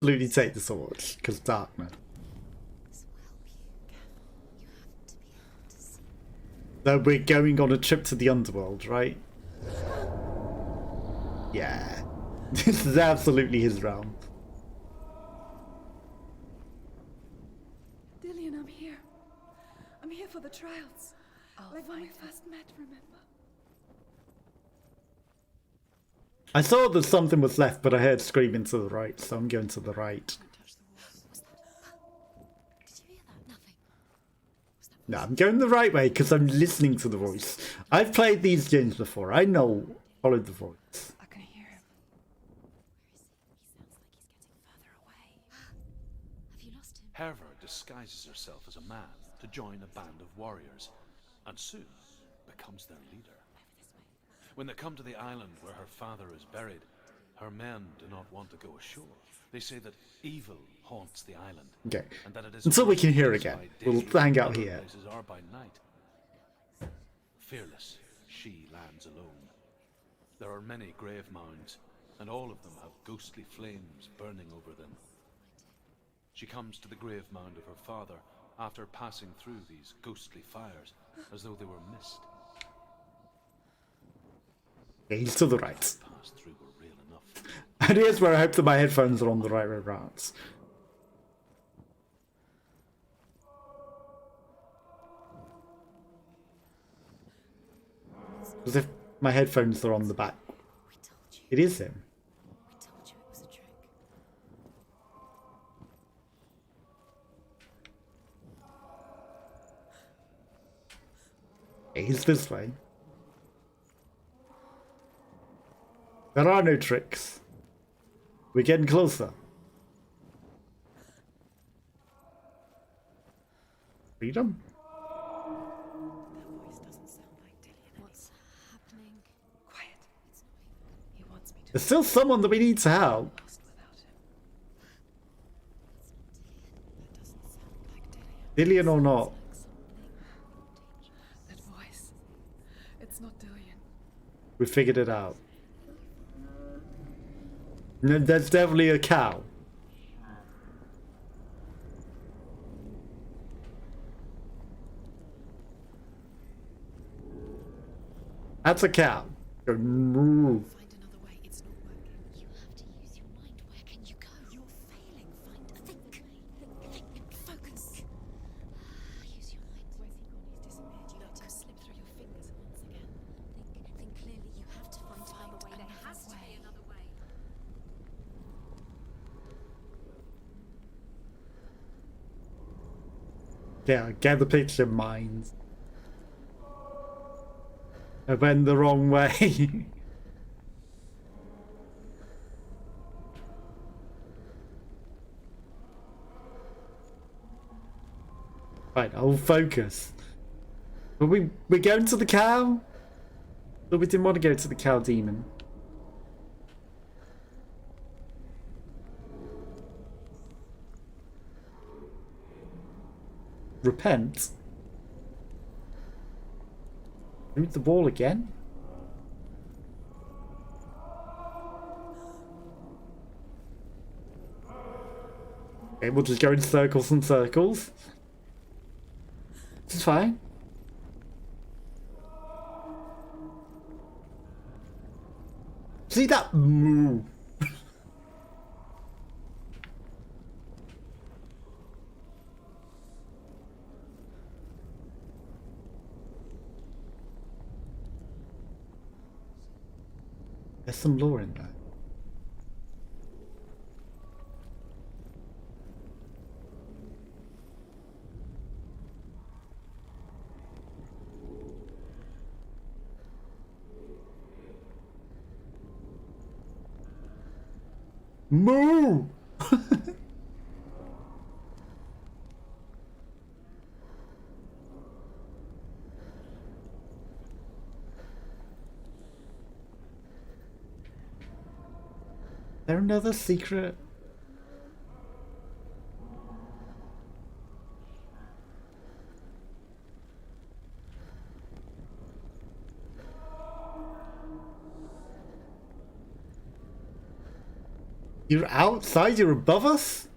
absolutely take the sword, because darkness. So we're going on a trip to the underworld, right? Yeah. This is absolutely his realm. Dillian, I'm here. I'm here for the trials. Like when we first met, remember? I saw that something was left, but I heard screaming to the right, so I'm going to the right. No, I'm going the right way because I'm listening to the voice. I've played these games before. I know, follow the voice. I can hear him. Herva disguises herself as a man to join a band of warriors, and soon becomes their leader. When they come to the island where her father is buried, her men do not want to go ashore. They say that evil haunts the island. Okay. And that it is Until we can hear again, we'll hang out here. Places are by night. Fearless, she lands alone. There are many grave mounds, and all of them have ghostly flames burning over them. She comes to the grave mound of her father after passing through these ghostly fires, as though they were mist. Okay, he's to the right. Passed through were real enough. And here's where I hope that my headphones are on the right way round. As if my headphones are on the back. It is him. We told you it was a trick. Okay, he's this way. There are no tricks. We're getting closer. Freedom? That voice doesn't sound like Dillian. What's happening? Quiet. He wants me to There's still someone that we need to help. be lost without him. That doesn't sound like Dillian. Dillian or not. Like something That voice. It's not Dillian. We figured it out. No, there's definitely a cow. That's a cow. Go moo. Find another way. It's not working. You have to use your mind. Where can you go? You're failing. Think. Focus. Use your mind. Where's he gone? He's disappeared. You let him slip through your fingers once again. Think clearly. You have to find another way. There has to be another way. Yeah, get the picture, mind. I went the wrong way. Right, I'll focus. But we're going to the cow? But we didn't want to go to the cow demon. Repent? Move the ball again? Okay, we'll just go in circles and circles. It's fine. See that move? There's some lore in there. Moo! There another secret? You're outside? You're above us?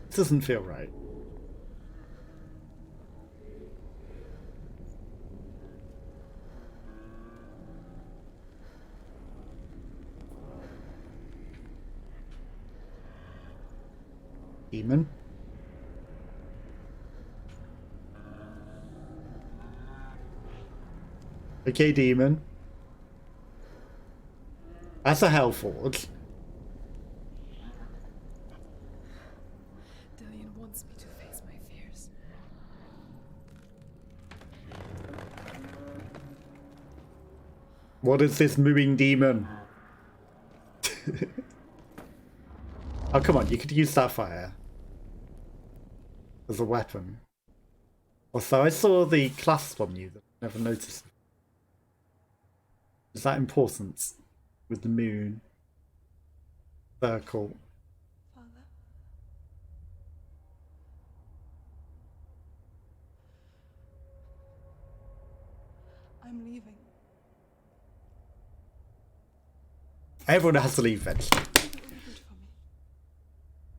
This doesn't feel right. Demon. Okay, demon. That's a Hellforge. Dillion wants me to face my fears. What is this moving demon? Oh, come on, you could use that fire as a weapon. Also, I saw the clasp on you that I never noticed. Is that important? With the moon. Circle. Father? I'm leaving. Everyone has to leave eventually. It will be good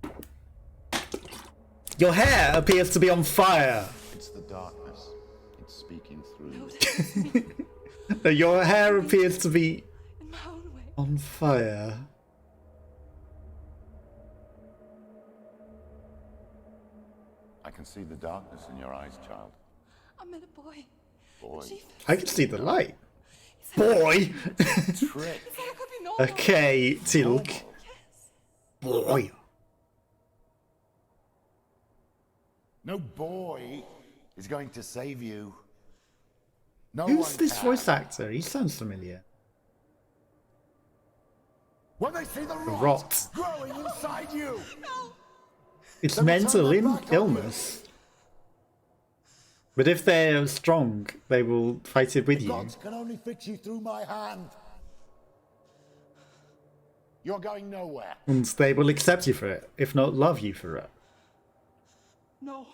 for me. Your hair appears to be on fire. It's the darkness. It's speaking through No, you. that's me. Your hair appears to be In my own way. on fire. I can see the darkness in your eyes, child. I met a boy. Boy. Chief I can see the light. he said, Boy! Trick. he said I could be normal. Okay, Tilk. Yes. Boy. No boy is going to save you. No Who's one this can. voice actor? He sounds familiar. When they see the rot, Rot. growing inside you. It's Let me turn mental that back on you. illness. But if they're strong, they will fight it with you. Gods can only fix you through my hand. You're going nowhere. And they will accept you for it, if not love you for it. No.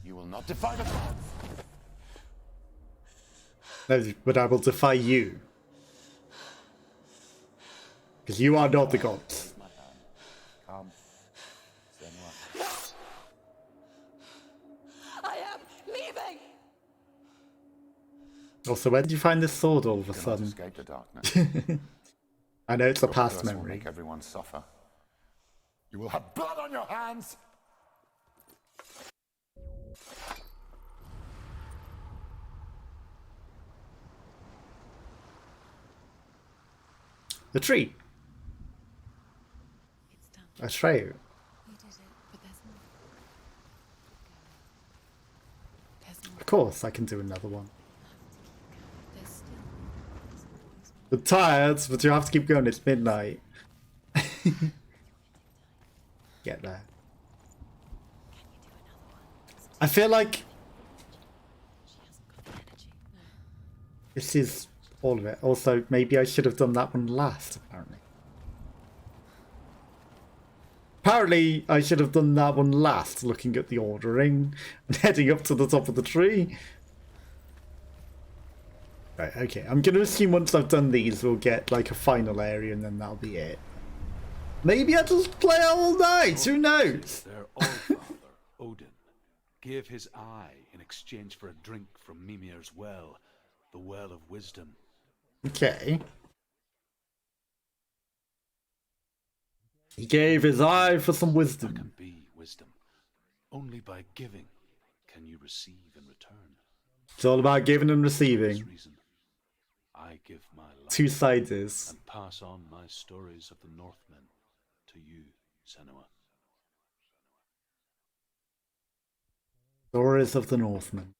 You will not defy the gods. No, but I will defy you. Because you are not the gods. Come. Senua. I am leaving. Also, where did you find this sword all of a You cannot sudden? escape the darkness. I know it's a Your past curse will memory. make everyone suffer. You will have blood on your hands. The tree. It's done. I try you. You did it, but there's more. There's more. Of course, I can do another one. There's still. There's always more. I'm tired, but you have to keep going. It's midnight. Get there. Can you do another one? I feel like She hasn't got the energy. No. this is all of it. Also, maybe I should have done that one last, apparently. Apparently, I should have done that one last, looking at the ordering and heading up to the top of the tree. Right, okay. I'm going to assume once I've done these, we'll get like a final area and then that'll be it. Maybe I'll just play all night, who knows? Their all-father, Odin, gave his eye in exchange for a drink from Mimir's well, the well of wisdom. Okay. He gave his eye for some There wisdom. can be wisdom. Only by giving can you receive in return. It's all about giving and For this receiving. reason, I give my life Two-siders. and pass on my stories of the Northmen to you, Senua. Stories of the Northmen.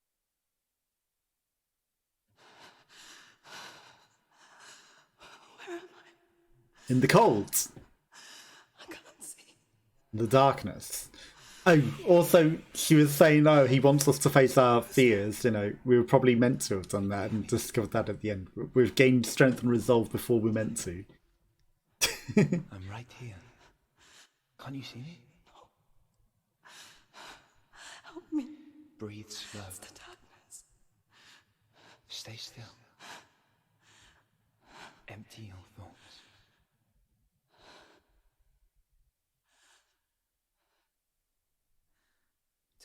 Where am I? In the cold. I can't see. In the darkness. Oh, also, she was saying, oh, he wants us to face our fears. You know, we were probably meant to have done that and discovered that at the end. We've gained strength and resolve before we meant to. I'm right here. Can't you see me? Breathe slow. It's the darkness. Stay still. Empty your thoughts.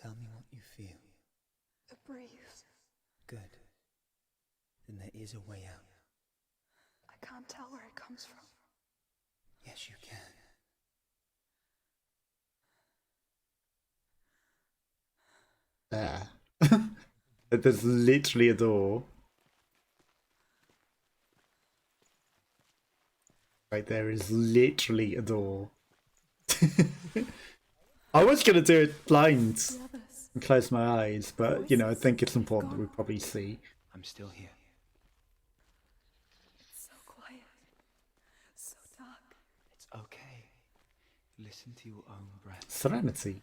Tell me what you feel. The breeze. Good. Then there is a way out. I can't tell where it comes from. Yes, you can. There. There's literally a door. Right, there is literally a door. I was gonna do it blind The others. and close my eyes, but you know, I think it's important that we probably see. I'm still here. It's so quiet. So dark. It's okay. Listen to your own breath. Serenity.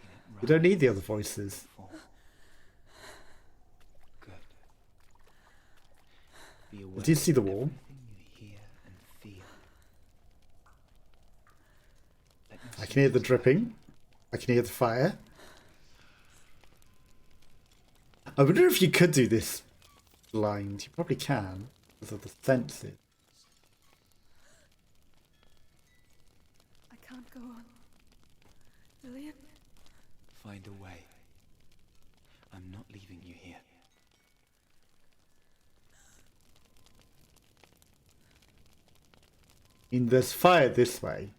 Feel it You don't rise, need the other voices. fall. Good. Be aware Do you see the of wall? everything you hear and feel. Let I can hear the yourself dripping. I can hear the fire. I wonder if you could do this blind. You probably can, because of the senses. I can't go on. Lillian? find a way. I'm not leaving you here. And there's fire this way.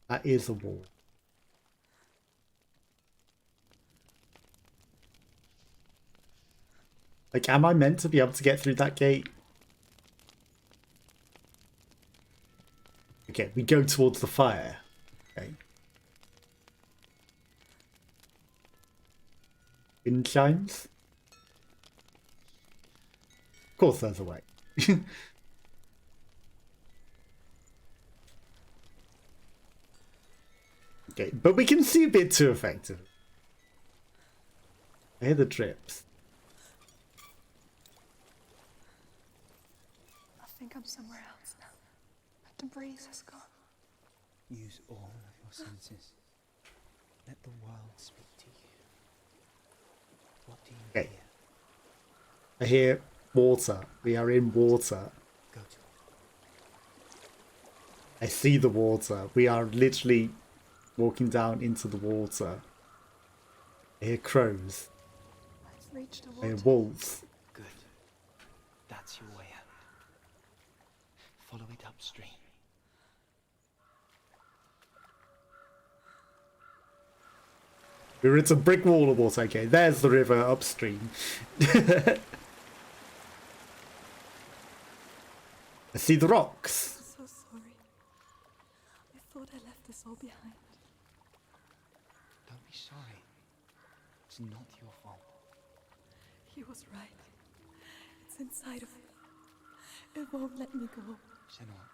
That is a wall. Like, am I meant to be able to get through that gate? Okay, we go towards the fire. Okay. Wind chimes? Of course there's a way. Okay, but we can see a bit too effective. I hear the drips. I think I'm somewhere else now. The breeze has gone. Use all of your senses. Let the world speak to you. What do you Okay. hear? I hear water. We are in water. Go to it. I see the water. We are literally walking down into the water. I hear crows. I've reached the I hear water. wolves. Good. That's your way out. Follow it upstream. We're into a brick wall of water. Okay, there's the river upstream. I see the rocks. I'm so sorry. I thought I left this all behind. Don't be sorry. It's not your fault. He was right. It's inside of me. It won't let me go. Senua.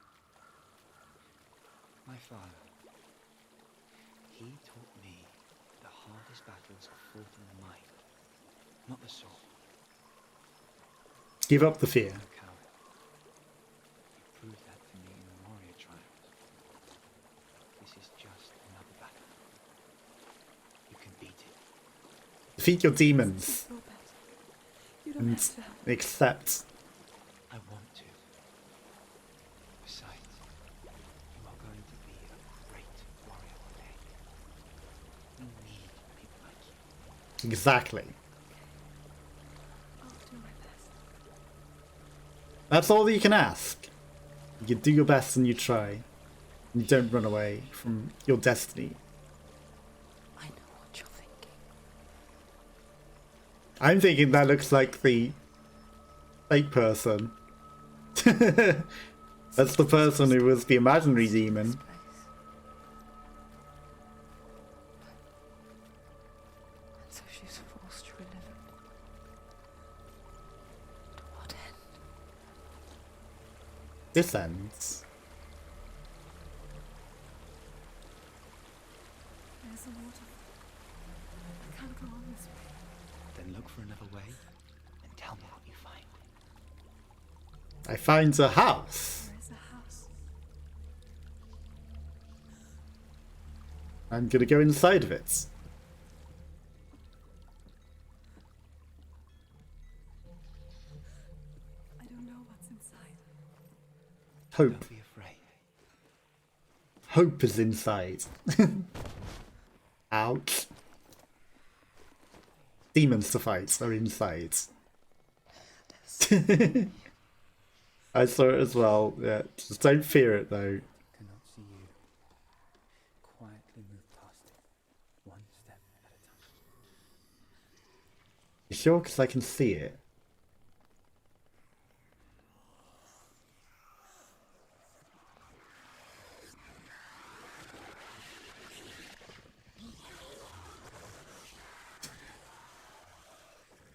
My father. He taught me the hardest battles are fought in the mind, not the sword. Give up the fear. I'm a coward. You proved that to me in the warrior trials. This is just another battle. You can beat it. Defeat your demons So bad. You don't and have to help. accept. I want to. Besides, you are going to be a great warrior one day. We need people like you. Exactly. I'll do my best. That's all that you can ask. You do your best and you try. And you don't run away from your destiny. I know what you're thinking. I'm thinking that looks like the fake person. That's the person who was the imaginary demon. Place. And so she's forced to relive it. To what end? This ends. There's a waterfall. I can't go on this way. Then look for another way and tell me what you find. I find a house. I'm gonna go inside of it. I don't know what's inside. Hope. Don't be afraid. Hope is inside. Ouch. Demons to fight are inside. I saw it as well. Yeah, just don't fear it though. Cannot see you. Quietly move past it, one step at a time. You sure? Because I can see it.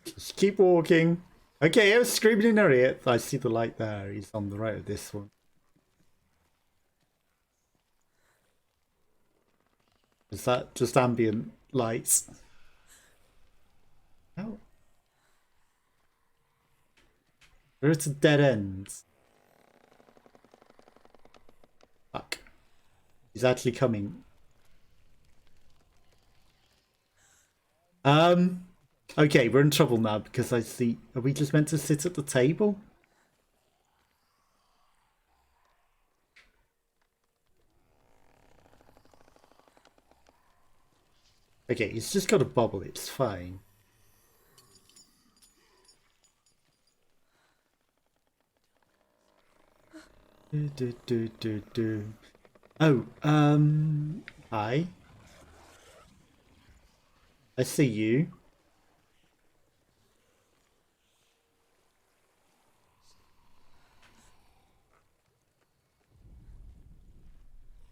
Just keep walking. Okay, I was screaming in her ear. I see the light there. He's on the right of this one. Is that just ambient lights? Oh. We're at a dead end. Fuck. He's actually coming. Okay, we're in trouble now because I see... Are we just meant to sit at the table? Okay, he's just got a bubble, it's fine. Oh, hi. I see you.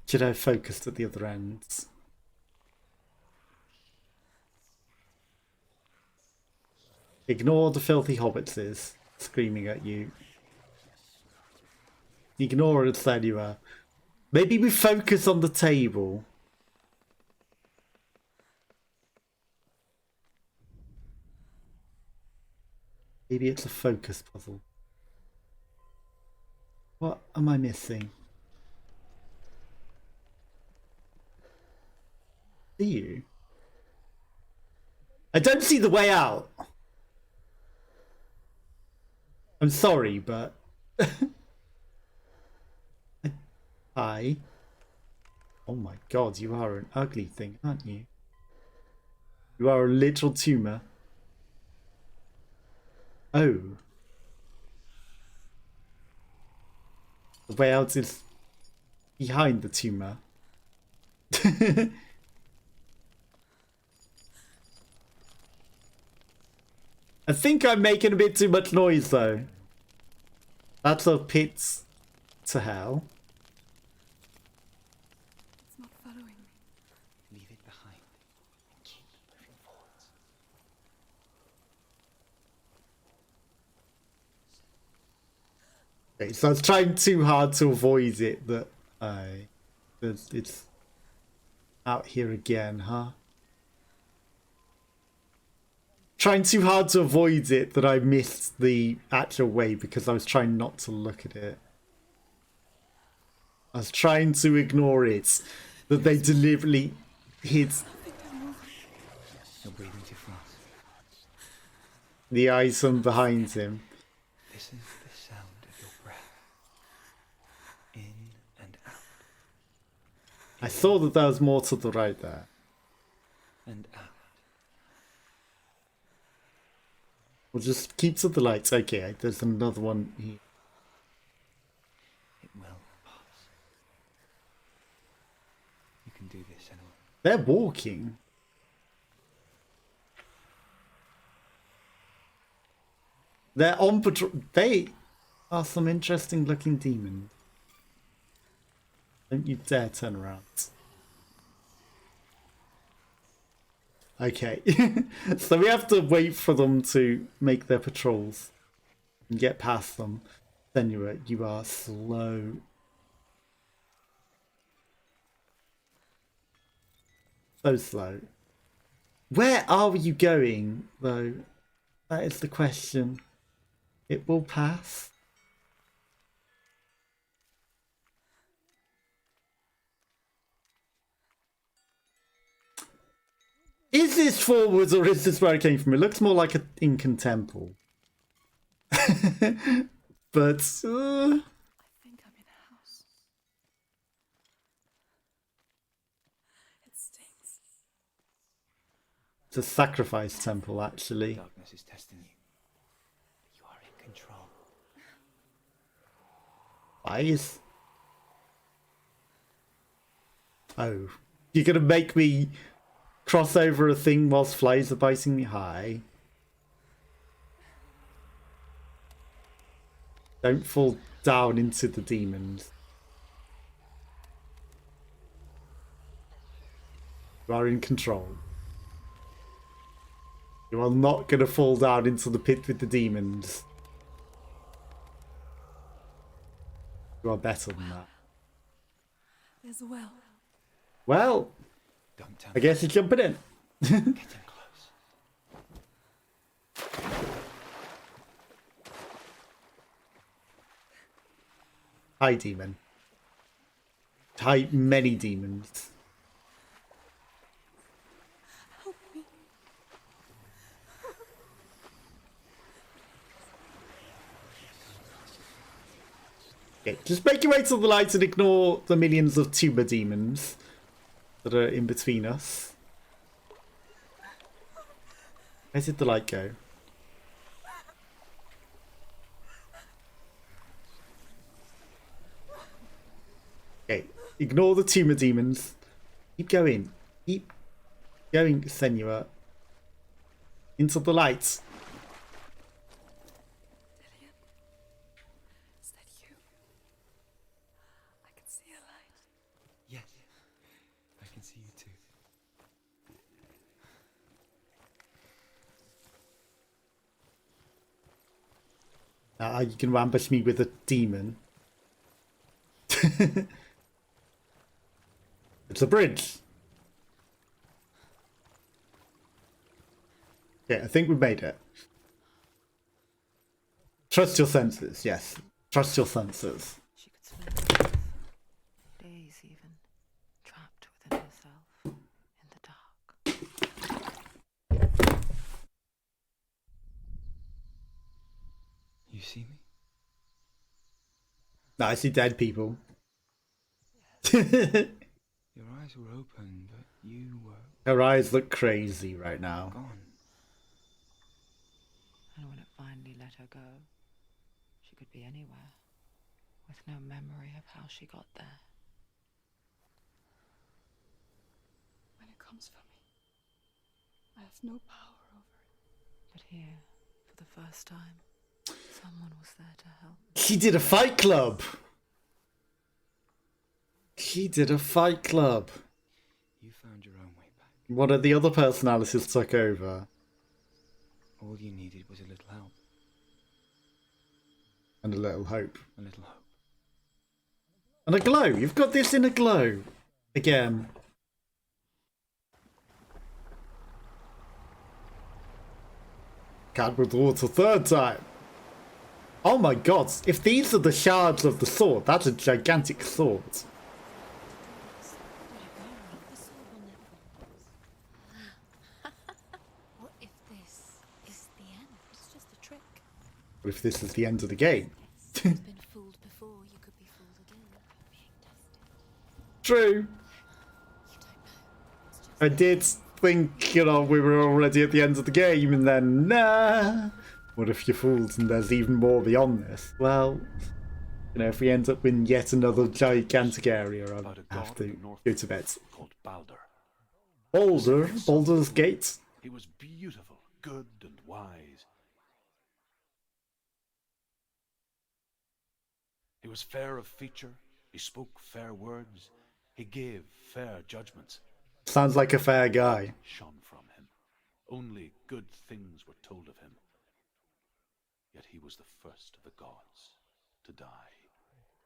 Should I have focused at the other ends? Ignore the filthy hobbitses screaming at you. Ignore it, Senua. Maybe we focus on the table. Maybe it's a focus puzzle. What am I missing? See you? I don't see the way out. I'm sorry, but... Hi. Oh my god, you are an ugly thing, aren't you? You are a literal tumor. Oh. The way out is behind the tumor. I think I'm making a bit too much noise though. That's a pit to hell. It's not following me. Leave it behind and keep moving forwards. Okay, so I was trying too hard to avoid it that it's out here again, huh? Trying too hard to avoid it that I missed the actual way because I was trying not to look at it. I was trying to ignore it, that they deliberately hid You're breathing too fast. the item behind him. This is the sound of your breath. In and out. I saw that there was more to the right there. And out. We'll just keep to the lights. Okay, there's another one here. It will pass. You can do this, Senua. They're walking. They're on patrol. They are some interesting looking demons. Don't you dare turn around. Okay. So we have to wait for them to make their patrols and get past them. Senua, you are slow. So slow. Where are you going, though? That is the question. It will pass. Is this forwards or is this where it came from? It looks more like an Incan temple. But I think I'm in a house. It stinks. it's a sacrifice temple, actually. Darkness is testing you. You are in control. Why is... Oh. You're gonna make me cross over a thing whilst flies are biting me? Hi. Don't fall down into the demons. You are in control. You are not gonna fall down into the pit with the demons. You are better than that. There's a well. Well, Don't tell I me. guess you're jumping in. Getting close. Hi, demon. Hi, many demons. Help me. Okay, just make your way to the light and ignore the millions of tuber demons that are in between us. Where did the light go? Okay, ignore the tumor demons. Keep going. Keep going, Senua. Into the light. Lillian, is that you? I can see a light. Yes. I can see you too. You can ambush me with a demon. It's a bridge. Okay, I think we made it. Trust your senses, yes. Trust your senses. She could spend months, days even, trapped within herself, in the dark. You see me? No, I see dead people. Your eyes were open, but you were Her eyes look crazy right now. gone. And when it finally let her go, she could be anywhere, with no memory of how she got there. When it comes for me, I have no power over it. But here, for the first time, someone was there to help. She did a fight club. She did a fight club. You found your own way back. One of the other personalities took over. All you needed was a little help. And a little hope. A little hope. And a glow. You've got this in a glow. Again. Cat with water third time. Oh my god. If these are the shards of the sword, that's a gigantic sword. What if this is the end? It's just a trick. What if this is the end of the game? You've been fooled before, you could be fooled again. Being tested. True. You don't know. It's just I did think, we were already at the end of the game, and then, nah. What if you're fooled and there's even more beyond this? Well, if we end up in yet another gigantic area, I'll About a have god to of the North go to bed. called Balder. Baldur's Gate. He was beautiful, good, and wise. He was fair of feature, he spoke fair words, he gave fair judgments. Sounds like a fair guy. Shone from him. Only good things were told of him. Yet he was the first of the gods to die.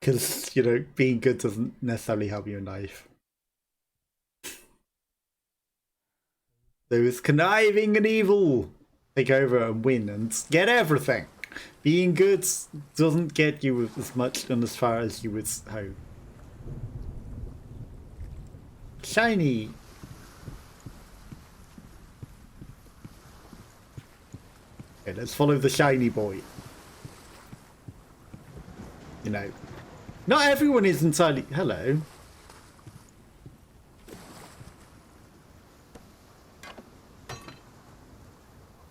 Because, being good doesn't necessarily help you in life. Those conniving and evil take over and win and get everything. Being good doesn't get you as much and as far as you would hope. Shiny. Okay, let's follow the shiny boy. You know, not everyone is entirely... Hello.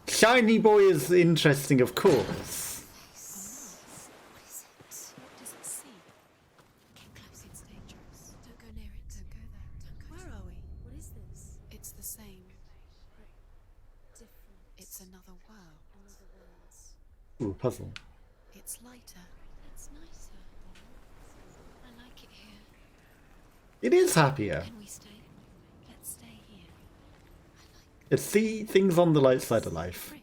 Shiny boy is interesting, of course. What is it? What does it see? Get close, it's dangerous. Don't go near it. Don't go there. Don't go. Where are we? What is this? It's the same, but different. It's another world. Another world. Ooh, puzzle. It's lighter. It's nicer. I like it here. It is happier. Can we stay? Let's stay here. It's see things on the light side of life. Fridge.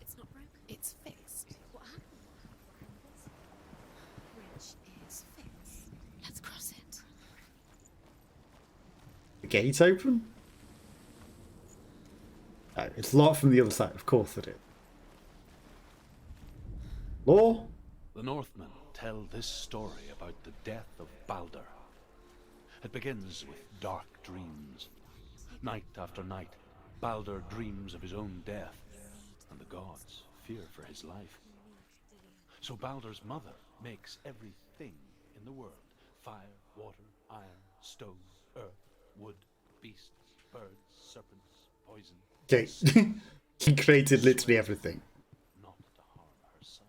It's not broken. It's fixed. What happened? Fridge is fixed. Let's cross it. The gate open? Oh, it's locked from the other side. Of course it is. Law? The Northmen tell this story about the death of Balder. It begins with dark dreams. Night after night, Balder dreams of his own death, and the gods fear for his life. So Balder's mother makes everything in the world: fire, water, iron, stone, earth, wood, beasts, birds, serpents, poison. Okay. He created literally everything. Not to harm her son.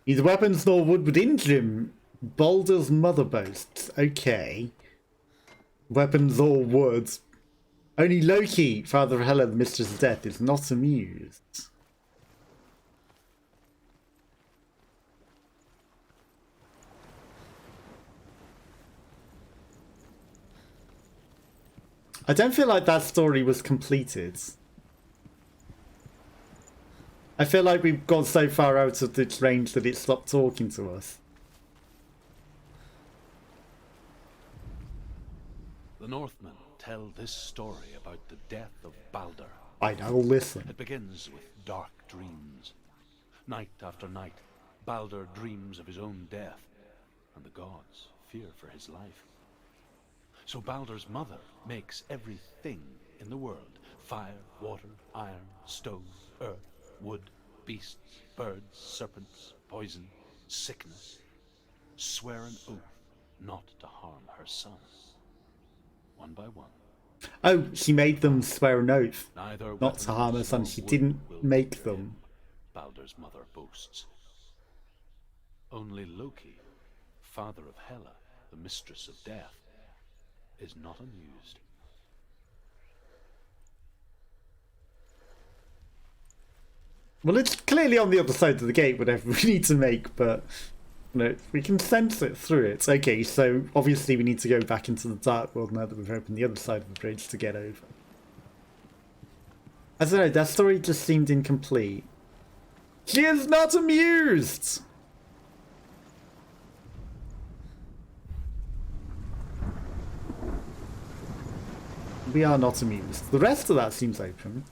Neither weapons nor wood would injure him. Balder's mother boasts. Okay. Weapons or wood. Only Loki, father of Hela, the mistress of death, is not amused. I don't feel like that story was completed. I feel like we've gone so far out of its range that it stopped talking to us. The Northmen tell this story about the death of Balder. I'll listen. It begins with dark dreams. Night after night, Balder dreams of his own death, and the gods fear for his life. So Balder's mother makes everything in the world: fire, water, iron, stone, earth, wood, beasts, birds, serpents, poison, sickness. Swear an oath not to harm her son. One by one. Oh, she made them swear an oath Neither not to harm her son. weapons She nor didn't wood will make injure them. him, Balder's mother boasts. Only Loki, father of Hela, the mistress of death, is not amused. Well, it's clearly on the other side of the gate, whatever we need to make, but you know, we can sense it through it. Okay, so obviously we need to go back into the dark world now that we've opened the other side of the bridge to get over. I don't know, that story just seemed incomplete. She is not amused! We are not amused. The rest of that seems open.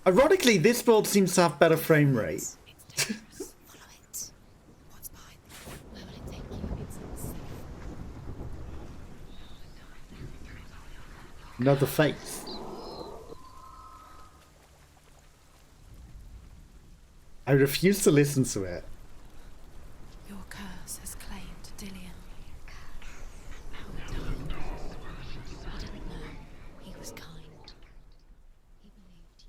Ironically, this world seems to have better frame rate. Follow it. What's behind them? Where will it take you? It's unsafe. Another face. I refuse to listen to it. Your curse has claimed Dillion. How done. You didn't know. He was kind. He believed you.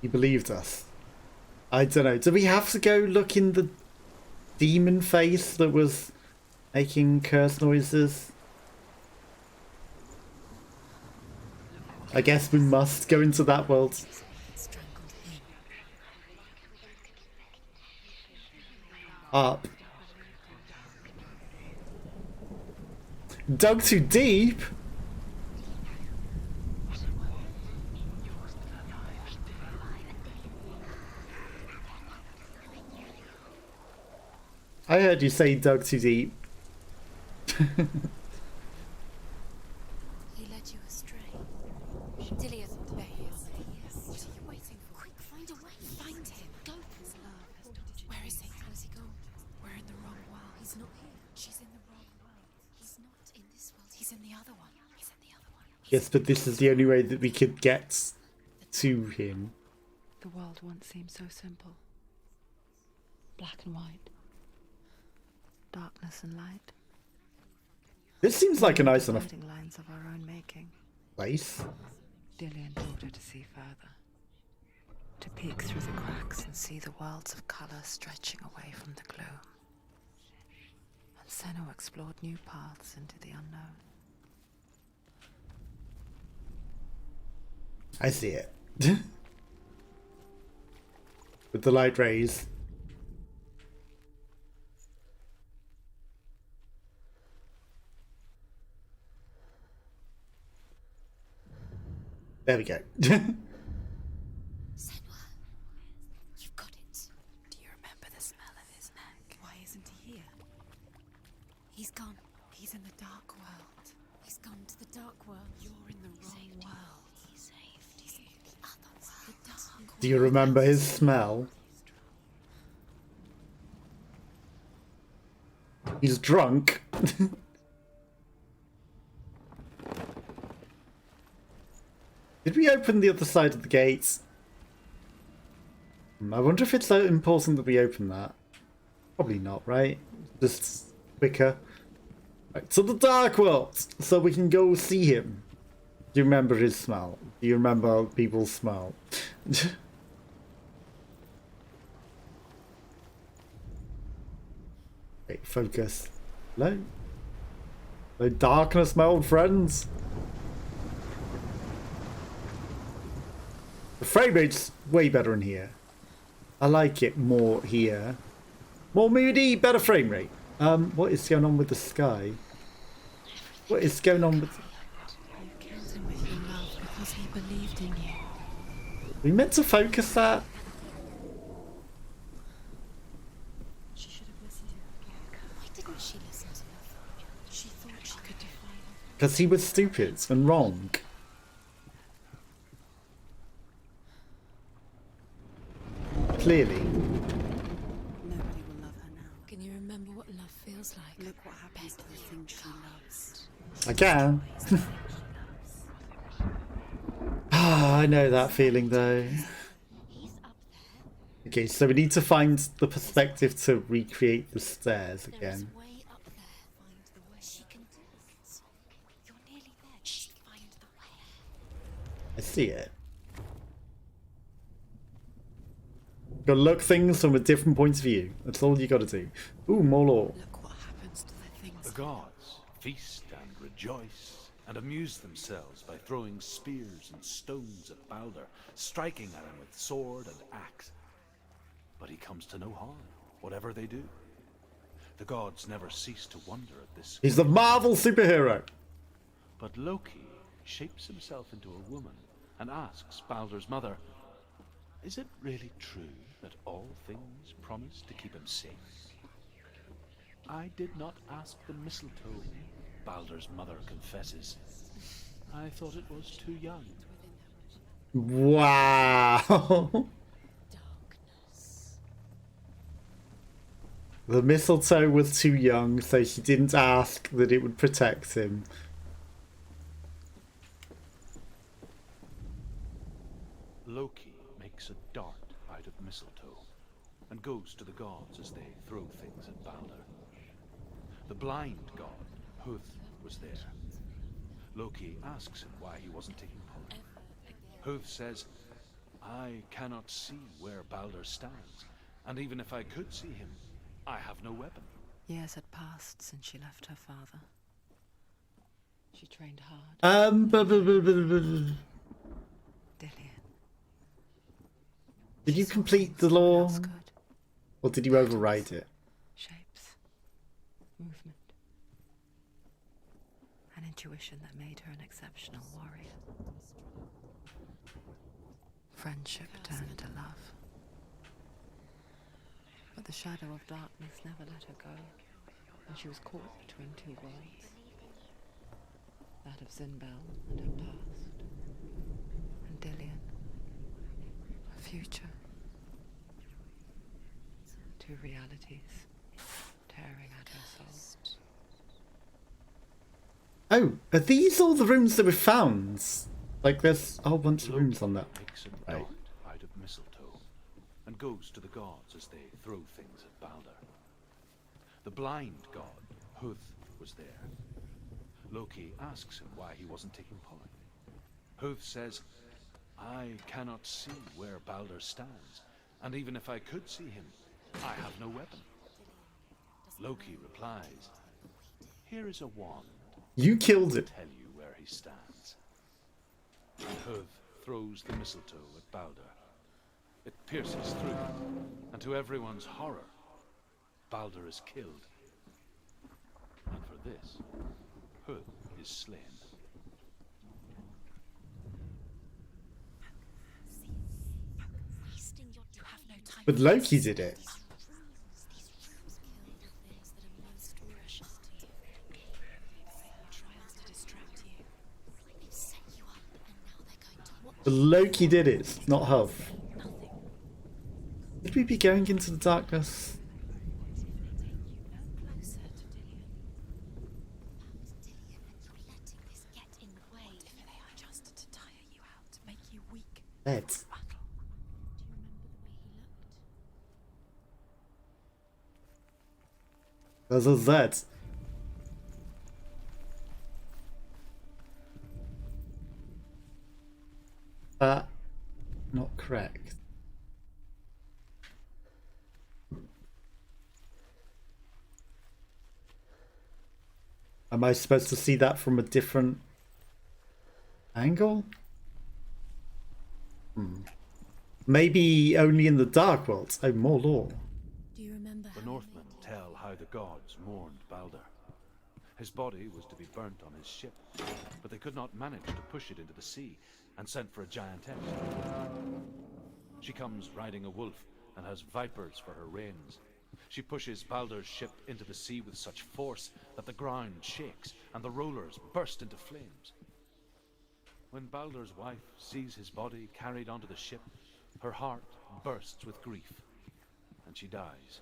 He believed us. I don't know. Do we have to go look in the demon face that was making curse noises? I guess we must go into that world. Strangled him. Up. Dug too deep? I heard you say dug too deep. He led you astray. Dillion, there he is. What are you waiting for? Quick, find a way. Find him. Go. His love has taught you. Where is he? How has he gone? We're in the wrong world. He's not here. She's He's in the other one. He's in the other one. Yes, but this is the only way that we could get to him. The world once seemed so simple. Black and white. Darkness and light. This seems like a nice enough Dividing lines of our own making. place. Dillian taught her to see further. To peek through the cracks and see the worlds of colour stretching away from the gloom. And Senua explored new paths into the unknown. I see it. With the light rays. There we go. Senua, you've got it. Do you remember the smell of his neck? Why isn't he here? He's gone. He's in the dark world. He's gone to the dark world. You're in the wrong world. He saved you. The other world. The dark world. Do you remember his smell? He's drunk. Did we open the other side of the gates? I wonder if it's so important that we open that. Probably not, right? Just quicker. Right, to the dark world, so we can go see him. Do you remember his smell? Do you remember people's smell? Wait, focus. Hello? Hello, darkness, my old friends. The frame rate's way better in here. I like it more here. More moody, better frame rate. What is going on with the sky? What is going on with... You killed him with your love because he believed in you. We meant to focus that? She should have listened to her. Why didn't she listen to her? She thought she could define him. Because he was stupid and wrong. Clearly. Nobody will love her now. Can you remember what love feels like? Look what happens to the thing she loves. I can. Ah, I know that feeling though. He's up there. Okay, so we need to find the perspective to recreate the stairs There is again. way up there. Find the way. She can do it. You're nearly there. Just find the way. I see it. Gotta look things from a different point of view. That's all you gotta do. Ooh, more lore. Look what happens to the things. The gods feast and rejoice and amuse themselves by throwing spears and stones at Balder, striking at him with sword and axe. But he comes to no harm, whatever they do. The gods never cease to wonder at this. He's the Marvel superhero. But Loki shapes himself into a woman and asks Balder's mother, "Is it really true that all things promise to keep him safe?" "I did not ask the mistletoe," Balder's mother confesses. "I thought it was too young." Wow. Darkness. The mistletoe was too young, so she didn't ask that it would protect him. Loki makes a dart out of mistletoe and goes to the gods as they throw things at Balder. The blind god, Huth, was there. Loki asks him why he wasn't taking part. Huth says, "I cannot see where Balder stands, and even if I could see him, I have no weapon." Years had passed since she left her father. She trained hard. Dillian. Did you complete the lore? Else could. Or did you override it? Shapes. Movement. An intuition that made her an exceptional warrior. Friendship turned to love. But the shadow of darkness never let her go, and she was caught between two worlds. That of Zinbel and her past, and Dillian, her future. Two realities tearing at her soul. Oh, are these all the rooms that we found? Like, there's a whole bunch of rooms on that. Makes a Right. dart out of mistletoe and goes to the gods as they throw things at Balder. The blind god, Huth, was there. Loki asks him why he wasn't taking part. Huth says, I cannot see where Balder stands, and even if I could see him, I have no weapon. Loki replies, here is a wand. You killed it. Tell you where he stands. And Huth throws the mistletoe at Balder. It pierces through, and to everyone's horror, Balder is killed. And for this, Huth is slain. Wasting your time. You have no time. But Loki did it. These runes kill the things that are most precious to you. Trials to distract you. They've set you up, and now they're going to watch. But Loki did it, not Huff. Should we be going into the darkness? Closer to Dillion. Perhaps Dillion, and you're letting this get in the way. What if they are just to tire you out, to make you weak? Ed. Do you remember the way he looked? There's a Z. Not correct. Am I supposed to see that from a different angle? Maybe only in the Dark World. Oh, more lore. Do you remember The Northmen tell how the gods mourned Balder. His body was to be burnt on his ship, but they could not manage to push it into the sea and sent for a giantess. She comes riding a wolf and has vipers for her reins. She pushes Balder's ship into the sea with such force that the ground shakes and the rollers burst into flames. When Balder's wife sees his body carried onto the ship, her heart bursts with grief, and she dies.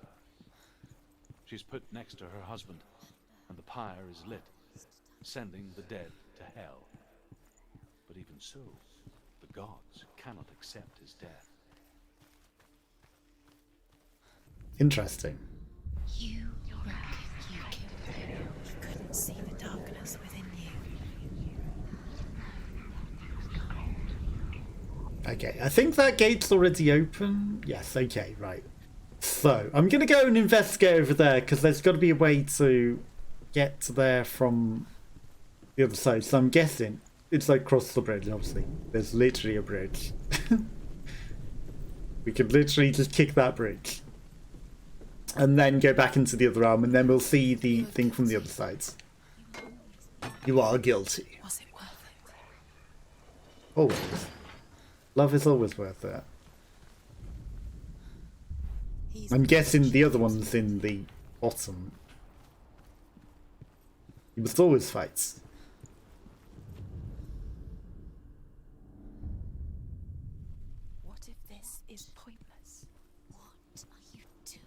She's put next to her husband, and the pyre is lit, sending the dead to hell. But even so, the gods cannot accept his death. Interesting. you reckon you killed him? You couldn't see the darkness within you. Okay, I think that gate's already open. Yes, okay, right. So, I'm going to go and investigate over there, because there's got to be a way to get to there from the other side. So I'm guessing it's like cross the bridge, obviously. There's literally a bridge. We could literally just kick that bridge. And then go back into the other arm, and then we'll see the thing from the other side. You are guilty. Was it worth it? Always. Love is always worth it. I'm guessing the other one's in the bottom. He must always fight. What if this is pointless? What are you doing?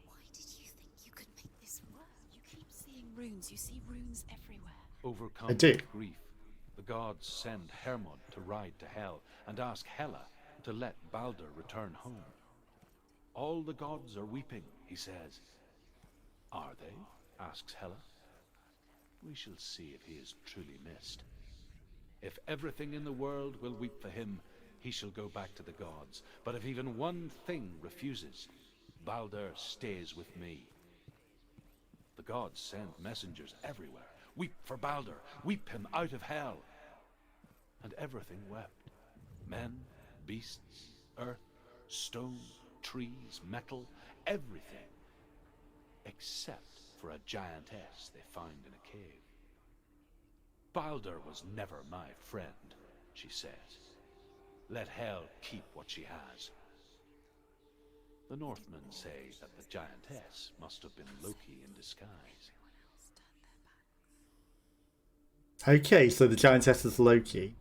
Why did you think you could make this work? You keep seeing runes. You see runes everywhere. Overcome I do. with grief, the gods send Hermod to ride to Hell and ask Hela to let Balder return home. All the gods are weeping, he says. Are they? Asks Hela. We shall see if he is truly missed. If everything in the world will weep for him, he shall go back to the gods. But if even one thing refuses, Balder stays with me. The gods send messengers everywhere. Weep for Balder, weep him out of hell. And everything wept. Men, beasts, earth, stone, trees, metal, everything. Except for a giantess they find in a cave. Balder was never my friend, she says. Let Hel keep what she has. The Northmen say that the giantess must have been Loki in disguise. Okay, so the giantess is Loki.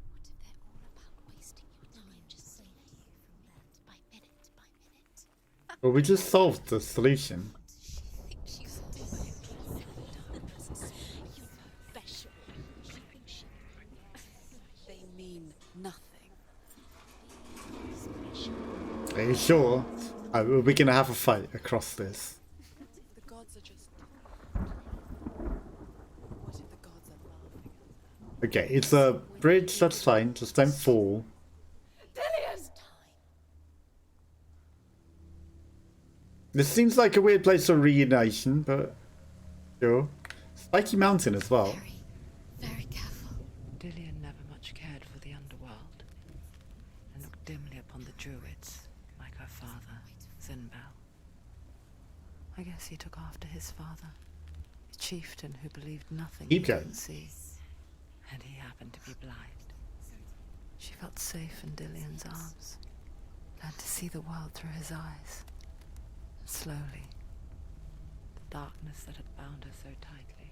What if they're all about wasting your time? Just say that you from that by minute by minute. Well, we just solved the solution. Think she's doing? You're special. She thinks she. They mean nothing. Are you sure? Oh, are we gonna have a fight across this? The gods are just. What if the gods are laughing at her? Okay, it's a bridge, that's fine, just don't fall. This seems like a weird place for reunition, but sure. Spiky Mountain as well. Very careful. Dillion never much cared for the underworld, and looked dimly upon the druids, like her father, Zinbel. I guess he took after his father, a chieftain who believed nothing he Keep going. couldn't see, and he happened to be blind. She felt safe in Dillion's arms, learned to see the world through his eyes. And slowly, the darkness that had bound her so tightly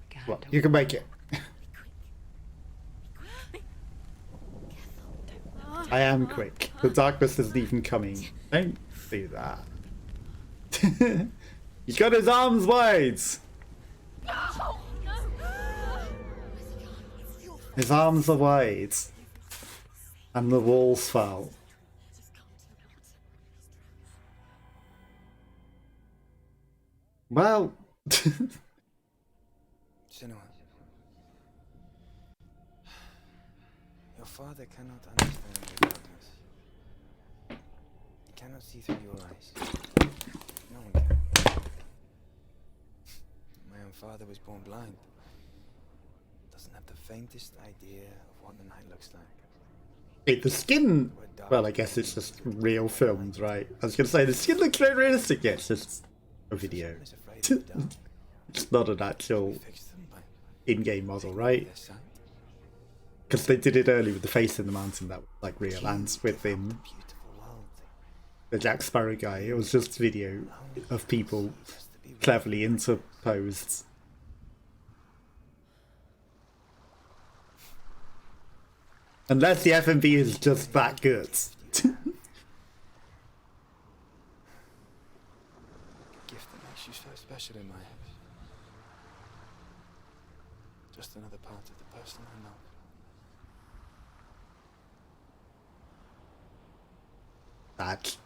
began Well, to you can make it. I am quick. The darkness isn't even coming. Don't do that. He's got his arms wide! His arms are wide. And the walls fell. Well... Senua. Your father cannot understand your darkness. He cannot see through your eyes. No one can. My own father was born blind. Doesn't have the faintest idea of what the night looks like. Wait, the skin... Well, I guess it's just real filmed, right? I was gonna say, the skin looks very realistic. Yeah, it's just a video. Someone is afraid of the dark. It's not an actual Fix them by in-game model, right? their sight. Because they did it early with the face in the mountain that was like real, and with him, Beautiful world. the Jack Sparrow guy, it was just video of people Just to be cleverly interposed. Unless the FMV is just that good. gift that makes you so special in my eyes. Just another part of the person I love. That.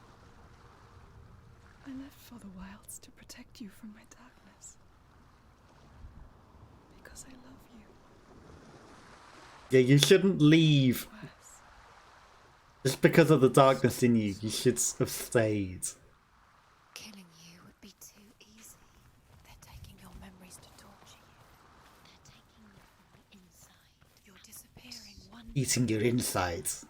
I left for the wilds to protect you from my darkness. Because I love you. Yeah, you shouldn't leave Worse. just because of the darkness in you. You should have stayed. Killing you would be too easy. They're taking your memories to torture you. They're taking you from the inside. You're disappearing one Eating your insides.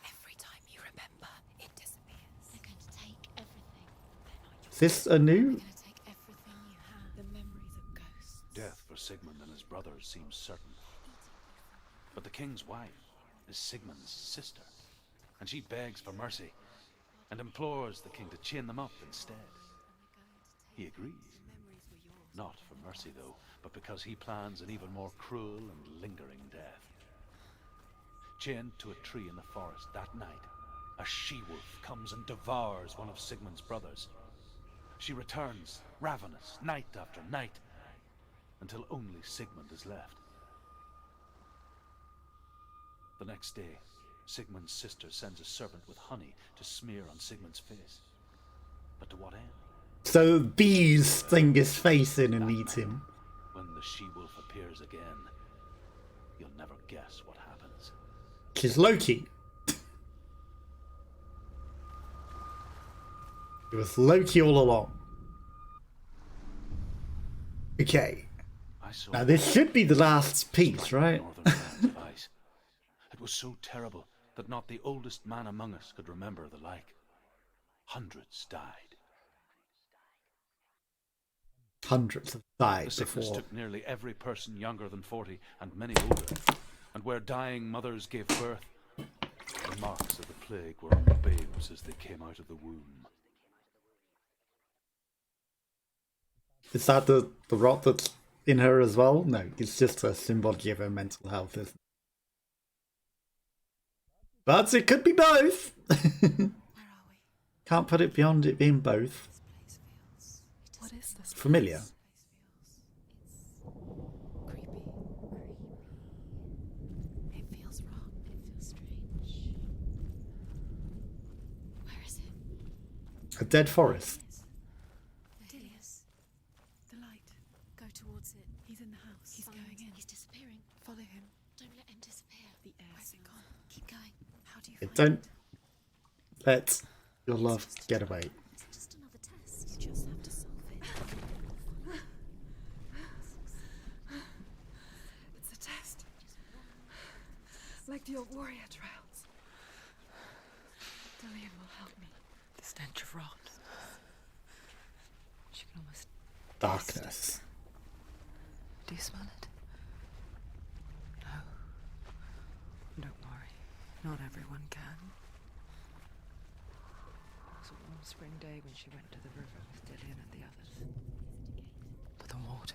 every time you remember, it disappears. They're going to take everything. They're not yours. Is this a new? They're going to take everything you have. The memories of ghosts. Death for Sigmund and his brothers seems certain. But the king's wife is Sigmund's sister, and she begs for mercy and implores the king to chain them up instead. He agrees. Not for mercy, though, but because he plans an even more cruel and lingering death. Chained to a tree in the forest that night, a she-wolf comes and devours one of Sigmund's brothers. She returns, ravenous, night after night, until only Sigmund is left. The next day, Sigmund's sister sends a servant with honey to smear on Sigmund's face. But to what end? So bees sting his face in and eat him. When the she-wolf appears again, you'll never guess what happens. She's Loki. It was Loki all along. Okay. I saw Now this should be the last piece, right? northern lands of ice. It was so terrible that not the oldest man among us could remember the like. Hundreds died. Hundreds have The died sickness before. took nearly every person younger than 40 and many older. And where dying mothers gave birth, the marks of the plague were on the babes as they came out of the womb. Is that the rot that's in her as well? No, it's just a symbology of her mental health, isn't it? But it could be both. Where are we? Can't put it beyond it being both. What is this? Familiar. Creepy. It feels wrong. It feels strange. Where is it? A dead forest. There he is. The light. Go towards it. He's in the house. He's Find- going in. He's disappearing. Follow him. Don't let him disappear. The air. Where's it gone? Keep going. How do you Yeah, find don't it? let your love get away. It's just another test. You just have to solve it. It's a test. Like the old warrior trials. Dillian will help me. The stench of rot. She can almost... Darkness. Do you smell it? No. Don't worry. Not everyone can. It was a warm spring day when she went to the river with Dillian and the others. But the water...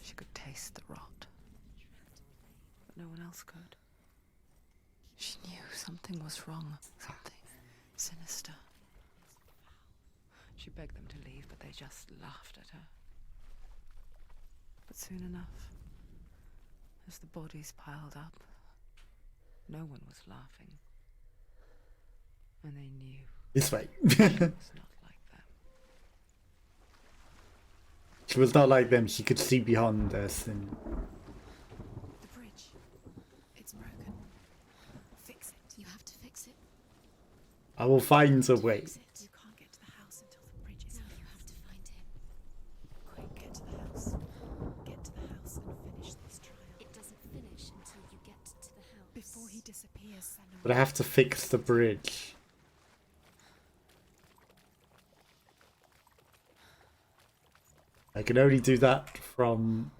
She could taste the rot. But no one else could. She knew something was wrong. Something sinister. She begged them to leave, but they just laughed at her. But soon enough, as the bodies piled up, no one was laughing. And they knew This way. she was not like them. She was not like them. She could see beyond us. And The bridge. It's broken. Fix it. You have to fix it. I will find a way. Fix it. You can't get to the house until the bridge is No, up. you have to find him. Quick, get to the house. Get to the house and finish this trial. It doesn't finish until you get to the house. Before he disappears, Senua. But I have to fix the bridge. I can only do that from...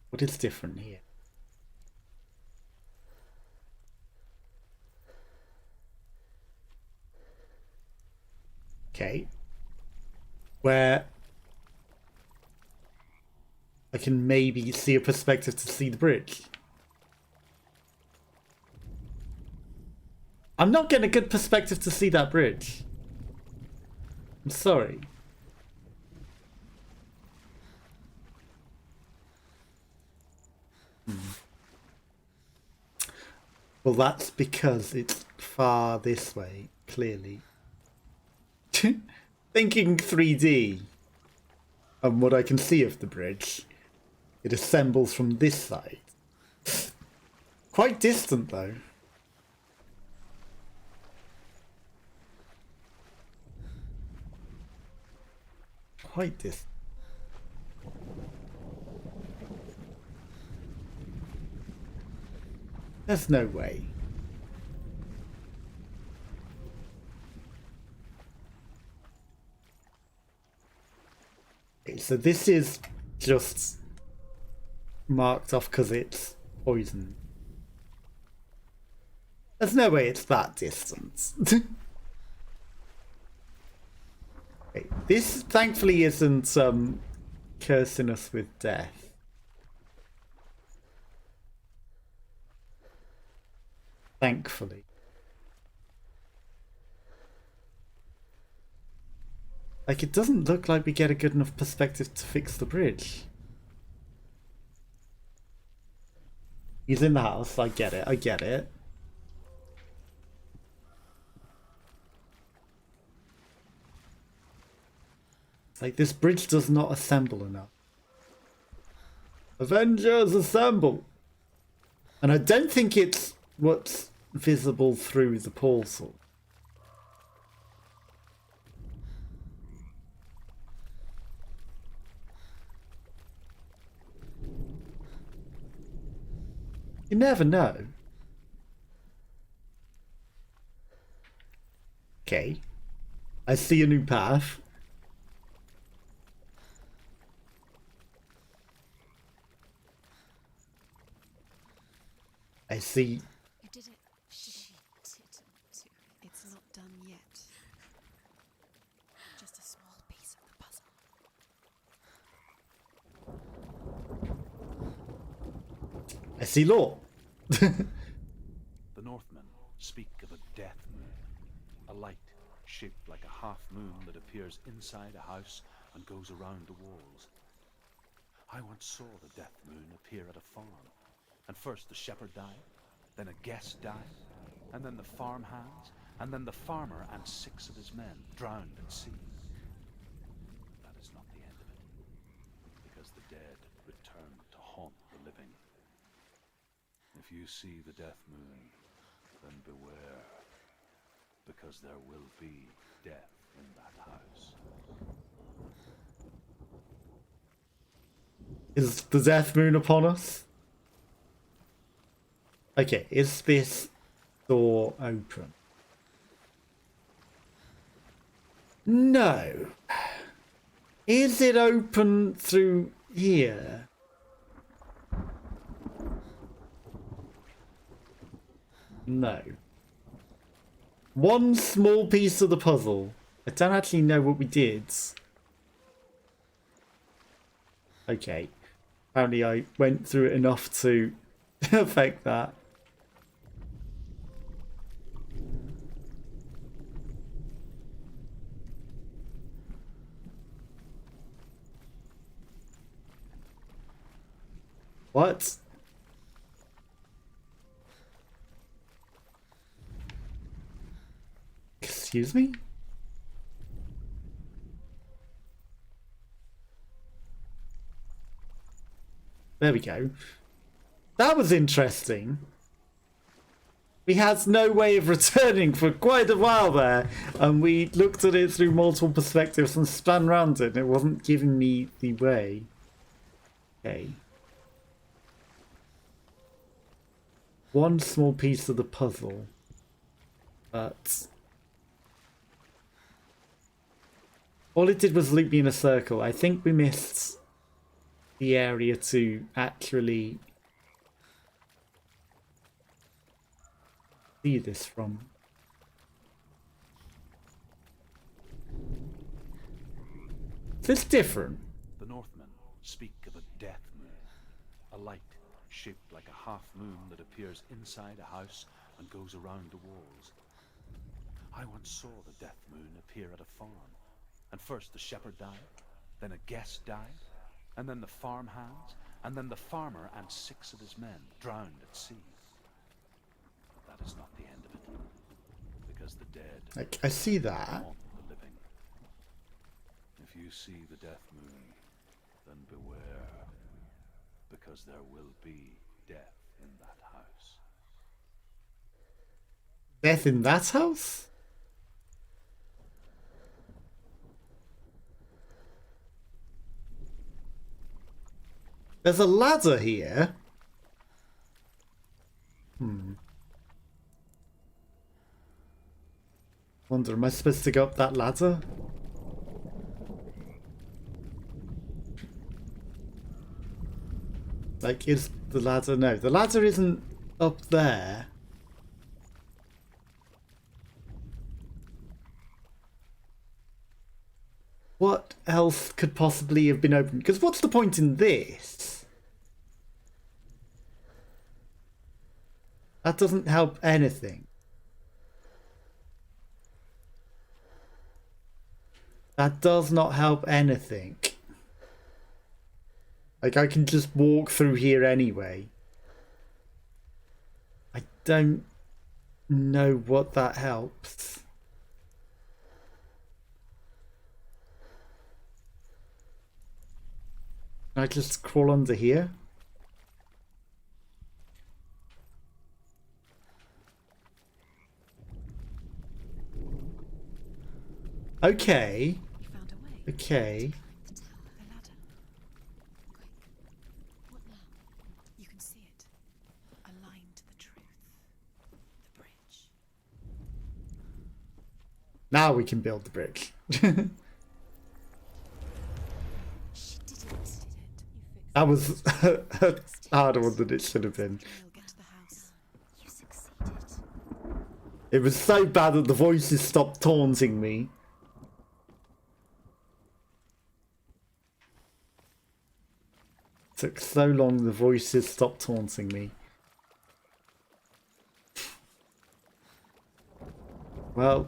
What is different here? Okay. Where I can maybe see a perspective to see the bridge. I'm not getting a good perspective to see that bridge. I'm sorry. Well, that's because it's far this way, clearly. Thinking 3D and what I can see of the bridge, it assembles from this side. Quite distant, though. Quite distant. There's no way. Okay, so this is just marked off because it's poison. There's no way it's that distant. Okay, this thankfully isn't cursing us with death. Thankfully. Like, it doesn't look like we get a good enough perspective to fix the bridge. He's in the house, I get it, I get it. Like, this bridge does not assemble enough. Avengers, assemble! And I don't think it's what's visible through the portal. You never know. Okay. I see a new path. I see. You did it. She didn't do it. It's not done yet. Just a small piece of the puzzle. messy law. The Northmen speak of a death moon, a light shaped like a half moon that appears inside a house and goes around the walls. I once saw the death moon appear at a farm, and first the shepherd died, then a guest died, and then the farm hands, and then the farmer and 6 of his men drowned at sea. That is not the end of it, because the dead return to haunt the living. If you see the death moon, then beware, because there will be death in that house. Is the death moon upon us? Okay, is this door open? No. Is it open through here? No. One small piece of the puzzle. I don't actually know what we did. Okay. Apparently I went through it enough to affect that. What? Excuse me? There we go. That was interesting. We had no way of returning for quite a while there, and we looked at it through multiple perspectives and span around it, and it wasn't giving me the way. Okay. One small piece of the puzzle, but all it did was loop me in a circle. I think we missed the area to actually see this from. Is this different? The Northmen speak of a death moon, a light shaped like a half moon that appears inside a house and goes around the walls. I once saw the death moon appear at a farm, and first the shepherd died, then a guest died, and then the farm hands, and then the farmer and 6 of his men drowned at sea. But that is not the end of it, because the dead Like, I see that. haunt the living. If you see the death moon, then beware, because there will be death in that house. Death in that house? There's a ladder here. Wonder, am I supposed to go up that ladder? Like, is the ladder... No, the ladder isn't up there. What else could possibly have been open? Because what's the point in this? That doesn't help anything. That does not help anything. Like, I can just walk through here anyway. I don't know what that helps. Can I just crawl under here? Okay. You found a way. Okay. The tower, the ladder. Quick. What now? You can see it. A line to the truth. The bridge. Now we can build the bridge. She did it. That was a harder one than it should have been. We'll get to the house. You succeeded. It was so bad that the voices stopped taunting me. Took so long the voices stopped taunting me. Well,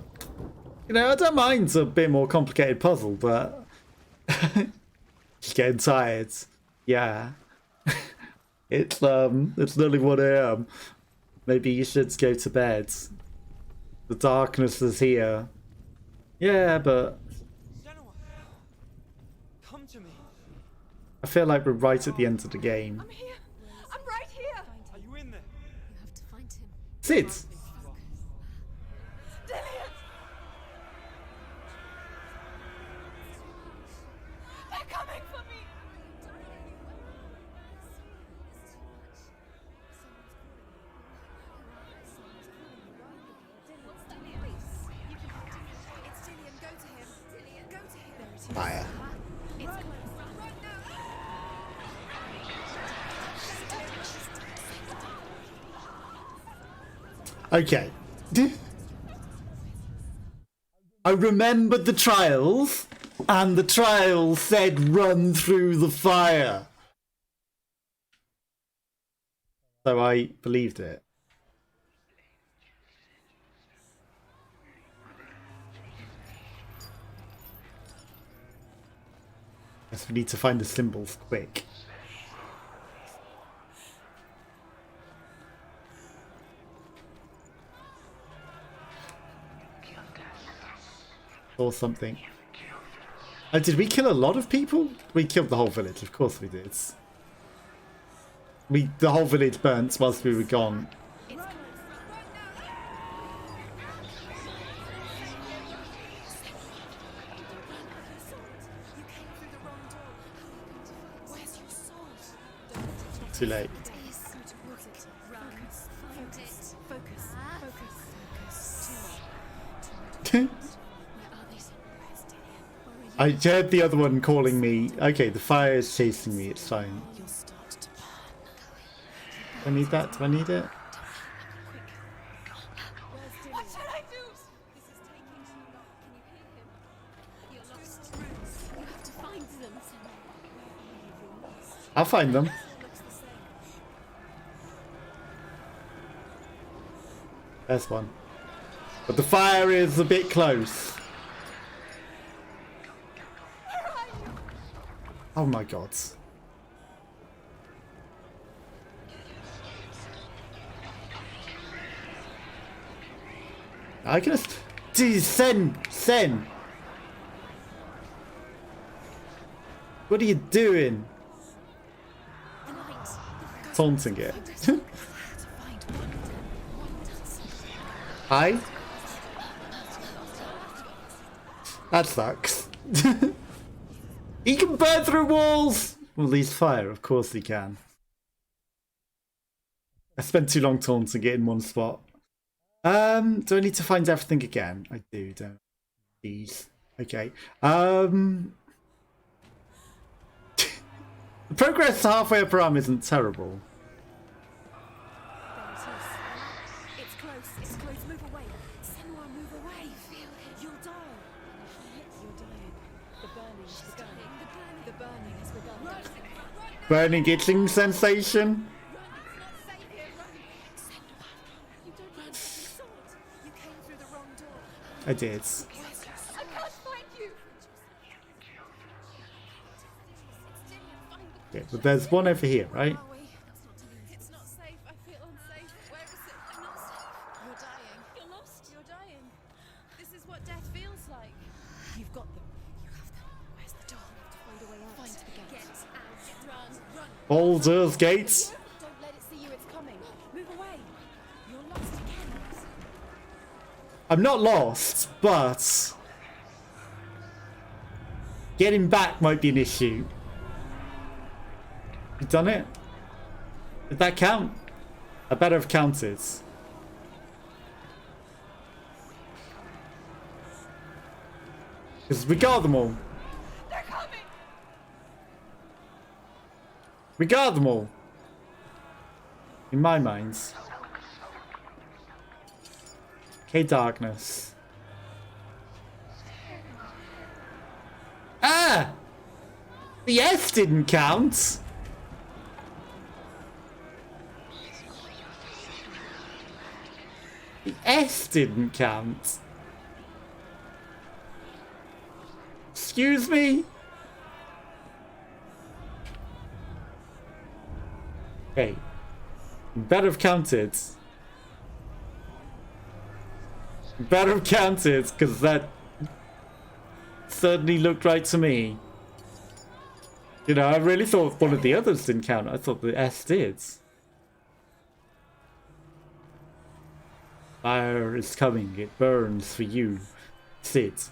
you know, I don't mind a bit more complicated puzzle, but just getting tired. Yeah. It's nearly 1 a.m. Maybe you should go to bed. The darkness is here. Yeah, but Senua, come to me. I feel like we're right at the end of the game. I'm here. I'm right here. Are you in there? You have to find him. Sid! Dillian! They're coming for me. It's Dillian. Go to him. Dillian, go to him. There it is. Fire. It's close. Run now. Okay. I remembered the trials, and the trial said run through the fire. So I believed it. Guess we need to find the symbols quick. Or something. Oh, did we kill a lot of people? We killed the whole village, of course we did. The whole village burnt whilst we were gone. Too late. I heard the other one calling me. Okay, the fire is chasing me, it's fine. You'll start to burn. Do I need that? Do I need it? What should I do? This is taking too long. Can you hear him? You're lost. You have to find them. I'll find them. There's one. But the fire is a bit close. Oh my god. I can just... Dude, Sen! What are you doing? Taunting it. Hi? That sucks. He can burn through walls! Well, at least fire, of course he can. I spent too long taunting it in one spot. Do I need to find everything again? I do, don't I? Jeez. Okay. The progress halfway up her arm isn't terrible. It's close. It's close. Move away. Senua, move away. You'll die. You're dying. The burning has begun. The burning has begun. Burning itching sensation? You don't need the sword. You came through the wrong door. I did. I can't find you. Okay, but there's one over here, right? Are we? It's not safe. I feel unsafe. Where is it? I'm not safe. You're dying. You're lost. You're dying. This is what death feels like. You've got them. You have them. Where's the door? We have to find a way out. Find the gate. Get out. Run. Run. Baldur's Gates. Don't let it see you. It's coming. Move away. You're lost again. I'm not lost, but getting back might be an issue. You done it? Did that count? I better have counted. Because we got them all. They're coming. We got them all. In my mind. Okay, darkness. Ah! The S didn't count. The S didn't count. Excuse me? Hey, better have counted. Better have counted, because that certainly looked right to me. You know, I really thought one of the others didn't count. I thought the S did. Fire is coming. It burns for you. Sit.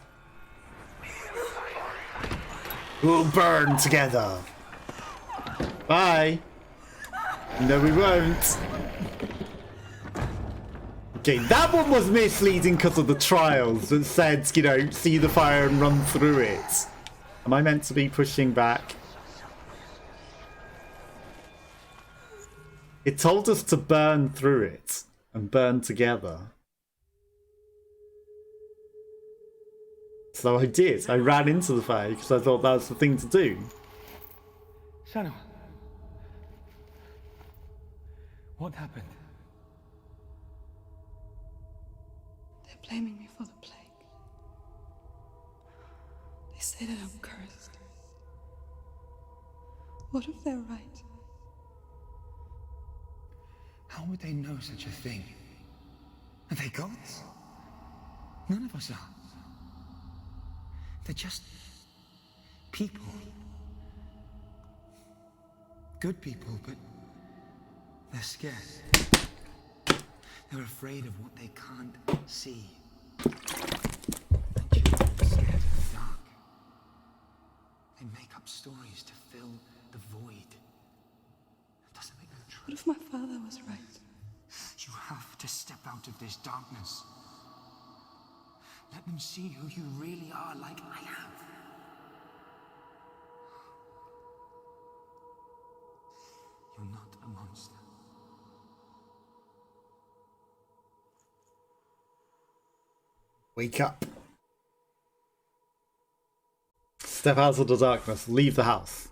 We'll burn together. Bye. No, we won't. Okay, that one was misleading because of the trials that said, you know, see the fire and run through it. Am I meant to be pushing back? It told us to burn through it and burn together. So I did. I ran into the fire because I thought that was the thing to do. Senua. What happened? They're blaming me for the plague. They say that I'm cursed. What if they're right? How would they know such a thing? Are they gods? None of us are. They're just people. Good people, but they're scared. They're afraid of what they can't see. And children are scared of the dark. They make up stories to fill the void. It doesn't make them true. What if my father was right? You have to step out of this darkness. Let them see who you really are, like I have. You're not a monster. Wake up. Step out of the darkness. Leave the house.